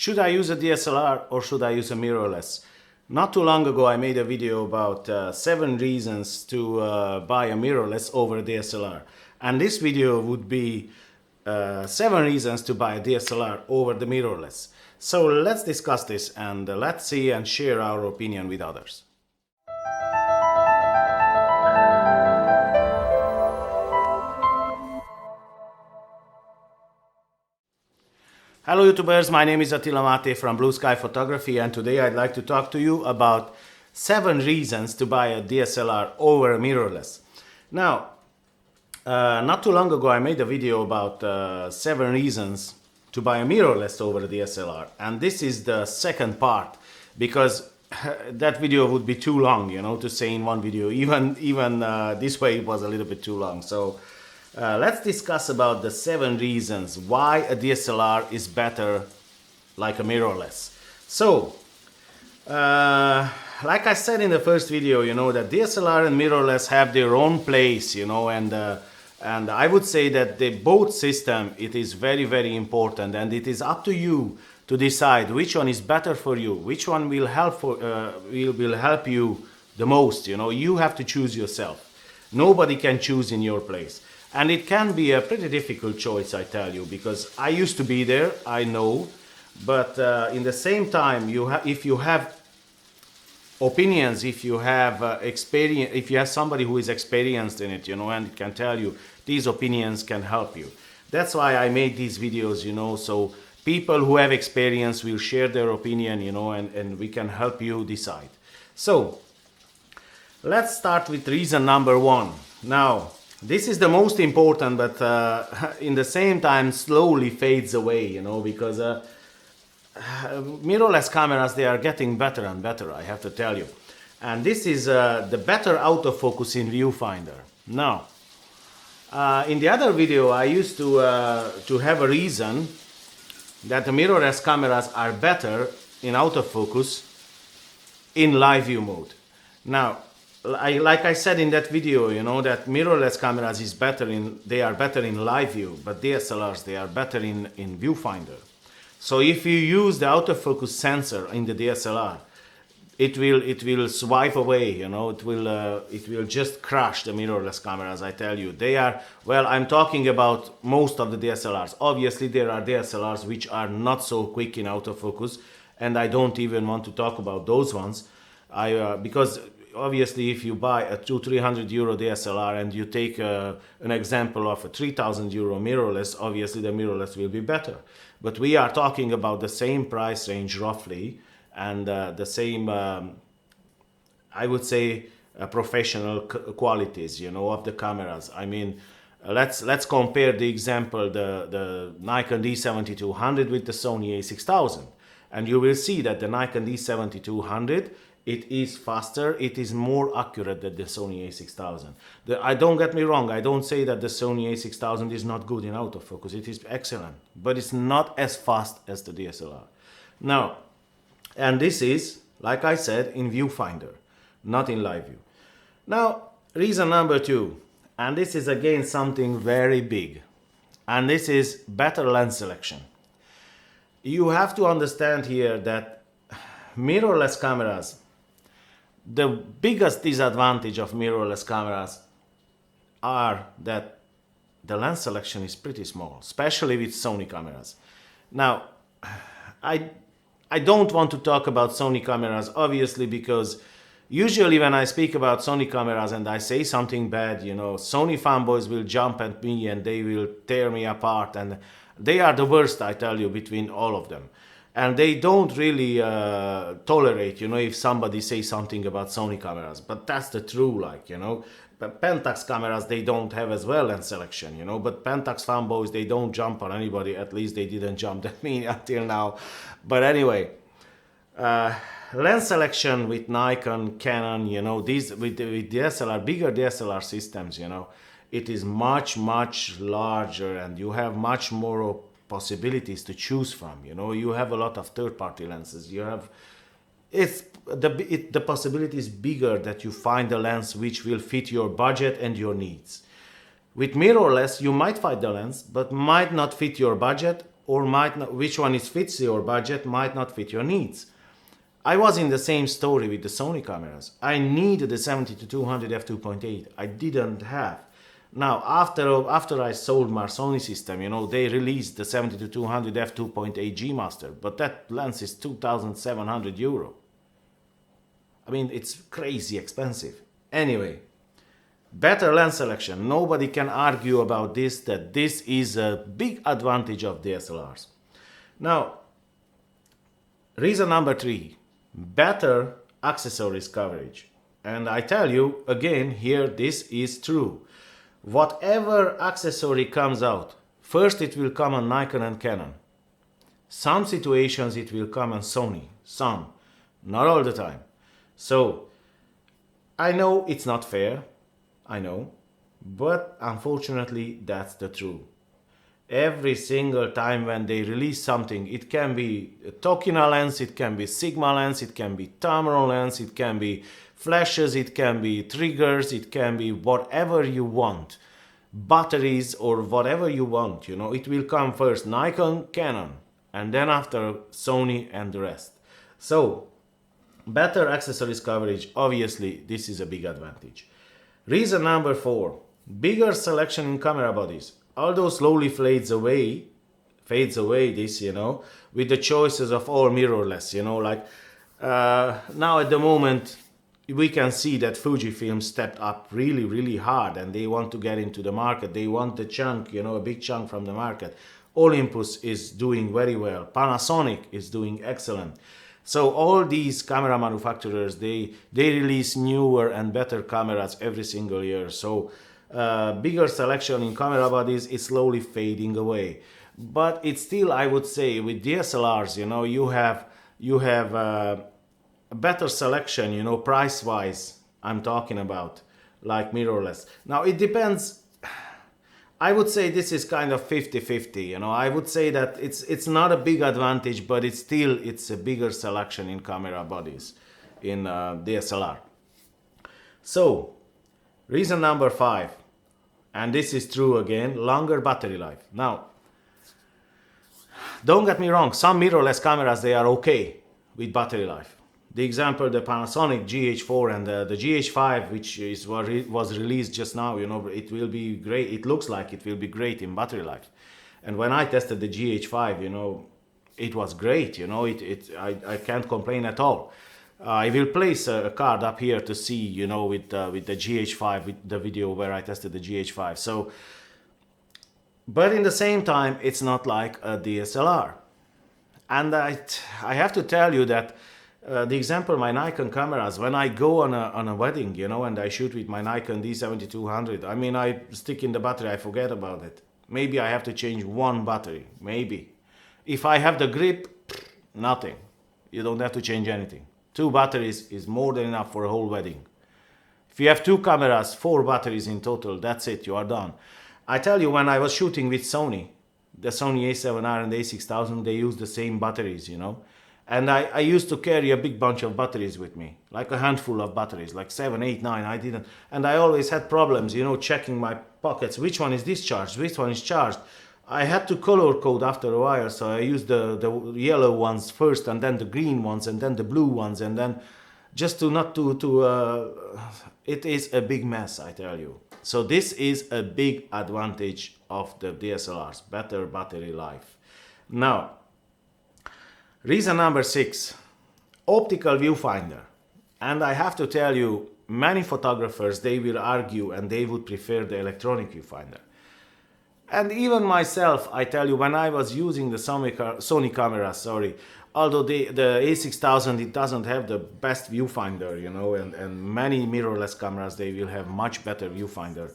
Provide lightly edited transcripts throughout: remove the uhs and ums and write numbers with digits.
Should I use a DSLR or should I use a mirrorless? Not too long ago I made a video about 7 reasons to buy a mirrorless over a DSLR. And this video would be 7 reasons to buy a DSLR over the mirrorless. So let's discuss this and let's see and share our opinion with others. Hello YouTubers, my name is Attila Mathe from Blue Sky Photography, and today I'd like to talk to you about 7 reasons to buy a DSLR over a mirrorless. Now, not too long ago I made a video about 7 reasons to buy a mirrorless over a DSLR, and this is the second part because that video would be too long, to say in one video. Even this way it was a little bit too long. So let's discuss about the 7 reasons why a DSLR is better like a mirrorless. So, like I said in the first video, that DSLR and mirrorless have their own place, and I would say that the both system, it is very, very important, and it is up to you to decide which one is better for you, which one will help will help you the most. You have to choose yourself. Nobody can choose in your place. And it can be a pretty difficult choice, I tell you, because I used to be there, I know, but in the same time, if you have opinions, if you have experience, if you have somebody who is experienced in it, and can tell you, these opinions can help you. That's why I made these videos, so people who have experience will share their opinion, and we can help you decide. So, let's start with reason number 1. Now, this is the most important, but in the same time slowly fades away, because mirrorless cameras, they are getting better and better, I have to tell you. And this is the better autofocus in viewfinder. Now, in the other video, I used to have a reason that the mirrorless cameras are better in autofocus in live view mode. Now, like I said in that video, that mirrorless cameras they are better in live view, but DSLRs, they are better in viewfinder. So if you use the autofocus sensor in the DSLR, it will swipe away, it will just crush the mirrorless cameras, I tell you. They are, well, I'm talking about most of the DSLRs. Obviously there are DSLRs which are not so quick in autofocus, and I don't even want to talk about those ones. Because obviously if you buy a 200-300 euro DSLR and you take an example of a 3,000 euro mirrorless, obviously the mirrorless will be better. But we are talking about the same price range roughly, and the same, I would say, professional qualities, of the cameras. I mean, let's compare the example, the Nikon D7200 with the Sony A6000. And you will see that the Nikon D7200, it is faster, it is more accurate than the Sony A6000. I don't get me wrong, I don't say that the Sony A6000 is not good in autofocus, it is excellent, but it's not as fast as the DSLR. Now, and this is, like I said, in viewfinder, not in live view. Now, reason number 2, and this is again something very big, and this is better lens selection. You have to understand here that mirrorless cameras, the biggest disadvantage of mirrorless cameras are that the lens selection is pretty small, especially with Sony cameras. Now, I don't want to talk about Sony cameras, obviously, because usually when I speak about Sony cameras and I say something bad, Sony fanboys will jump at me and they will tear me apart, and they are the worst, I tell you, between all of them. And they don't really tolerate, if somebody says something about Sony cameras. But that's the true, But Pentax cameras, they don't have as well lens selection, But Pentax fanboys, they don't jump on anybody. At least they didn't jump at me until now. But anyway, lens selection with Nikon, Canon, these with DSLR, bigger DSLR systems, it is much, much larger, and you have much more possibilities to choose from. You have a lot of third-party lenses. The possibility is bigger that you find a lens which will fit your budget and your needs. With mirrorless, you might find the lens, but might not fit your budget or might not, which one is fits your budget might not fit your needs. I was in the same story with the Sony cameras. I needed the 70-200 f2.8. I didn't have. Now, after I sold my Sony system, you know, they released the 70-200 f2.8 G Master, but that lens is 2,700 euro. I mean, it's crazy expensive. Anyway, better lens selection. Nobody can argue about this, that this is a big advantage of DSLRs. Now, reason number 3, better accessories coverage. And I tell you again here, this is true. Whatever accessory comes out, first it will come on Nikon and Canon. Some situations it will come on Sony, some, not all the time. So, I know it's not fair, I know, but unfortunately that's the truth. Every single time when they release something, it can be a Tokina lens, it can be Sigma lens, it can be Tamron lens, it can be flashes, it can be triggers, it can be whatever you want, batteries or whatever you want, you know, it will come first Nikon, Canon, and then after Sony and the rest. So, better accessories coverage, obviously this is a big advantage. Reason number 4, bigger selection in camera bodies. Although slowly fades away this, you know, with the choices of all mirrorless, you know, like now at the moment we can see that Fujifilm stepped up really hard and they want to get into the market. They want the chunk, you know, a big chunk from the market. Olympus is doing very well. Panasonic is doing excellent. So all these camera manufacturers, they release newer and better cameras every single year. So bigger selection in camera bodies is slowly fading away. But it's still, I would say, with DSLRs, you know, you have a better selection, you know, price-wise, I'm talking about, like mirrorless. Now, it depends. I would say this is kind of 50-50, you know. I would say that it's not a big advantage, but it's a bigger selection in camera bodies in DSLR. So, reason number 5, and this is true again, longer battery life. Now, don't get me wrong, some mirrorless cameras, they are okay with battery life. The example, the Panasonic GH4 and the GH5, which was released just now, you know, it will be great. It looks like it will be great in battery life. And when I tested the GH5, you know, it was great. You know, I can't complain at all. I will place a card up here to see, you know, with the GH5, with the video where I tested the GH5. So, but in the same time, it's not like a DSLR. And I have to tell you that the example, my Nikon cameras, when I go on a wedding, you know, and I shoot with my Nikon D7200, I mean, I stick in the battery, I forget about it. Maybe I have to change one battery, maybe. If I have the grip, nothing. You don't have to change anything. 2 batteries is more than enough for a whole wedding. If you have 2 cameras, 4 batteries in total, that's it, you are done. I tell you, when I was shooting with Sony, the Sony A7R and the A6000, they use the same batteries, you know. And I used to carry a big bunch of batteries with me, like a handful of batteries, like 7, 8, 9, I didn't. And I always had problems, you know, checking my pockets, which one is discharged, which one is charged. I had to color code after a while, so I used the yellow ones first, and then the green ones, and then the blue ones, and then just to not to it is a big mess, I tell you. So this is a big advantage of the DSLRs, better battery life. Now, reason number 6, optical viewfinder. And I have to tell you, many photographers, they will argue and they would prefer the electronic viewfinder. And even myself, I tell you, when I was using the Sony camera, although the A6000, it doesn't have the best viewfinder, you know, and many mirrorless cameras, they will have much better viewfinder.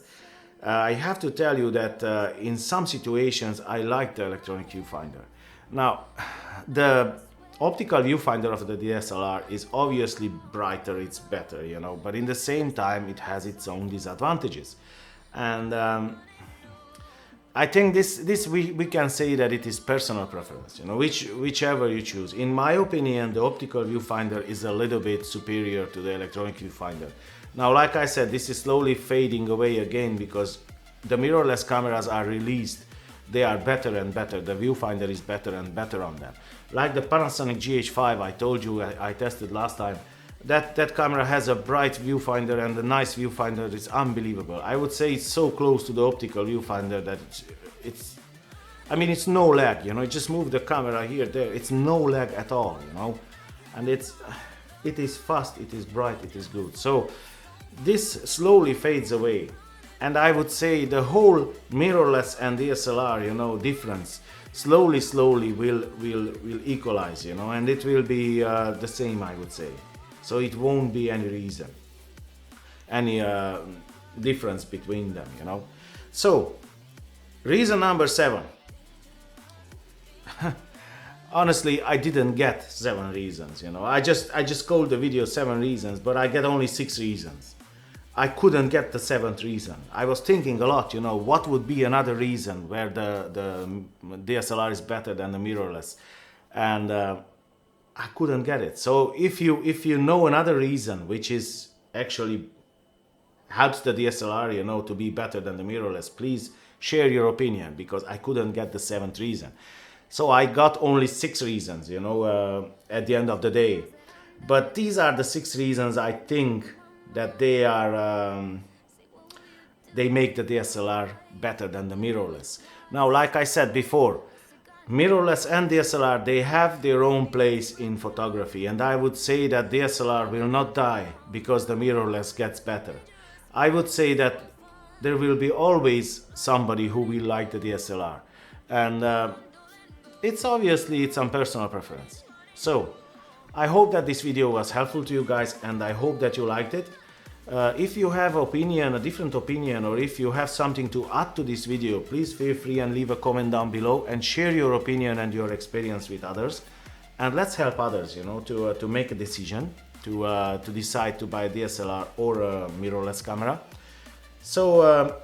I have to tell you that in some situations, I like the electronic viewfinder. Now, the optical viewfinder of the DSLR is obviously brighter, it's better, you know, but in the same time, it has its own disadvantages. And I think we can say that it is personal preference, you know, whichever you choose. In my opinion, the optical viewfinder is a little bit superior to the electronic viewfinder. Now, like I said, this is slowly fading away again because the mirrorless cameras are released they are better and better. The viewfinder is better and better on them. Like the Panasonic GH5 I told you I tested last time. That camera has a bright viewfinder and a nice viewfinder. It's unbelievable. I would say it's so close to the optical viewfinder that I mean, it's no lag, you know. You just move the camera here, there. It's no lag at all, you know. And it is fast, it is bright, it is good. So this slowly fades away. And I would say the whole mirrorless and DSLR, you know, difference slowly will equalize, you know, and it will be the same, I would say. So it won't be any difference between them, you know. So reason number 7. Honestly, I didn't get 7 reasons, you know. I just called the video 7 reasons, but I get only 6 reasons. I couldn't get the 7th reason. I was thinking a lot, you know, what would be another reason where the DSLR is better than the mirrorless, and I couldn't get it. So if you know another reason which is actually helps the DSLR, you know, to be better than the mirrorless, please share your opinion, because I couldn't get the 7th reason. So I got only 6 reasons, you know, at the end of the day. But these are the 6 reasons I think that they make the DSLR better than the mirrorless. Now, like I said before, mirrorless and DSLR, they have their own place in photography, and I would say that DSLR will not die because the mirrorless gets better. I would say that there will be always somebody who will like the DSLR, and it's some personal preference. So I hope that this video was helpful to you guys, and I hope that you liked it. If you have a different opinion, or if you have something to add to this video, please feel free and leave a comment down below and share your opinion and your experience with others. And let's help others, you know, to make a decision, to decide to buy a DSLR or a mirrorless camera. So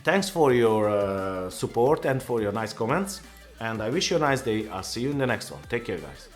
thanks for your support and for your nice comments. And I wish you a nice day. I'll see you in the next one. Take care, guys.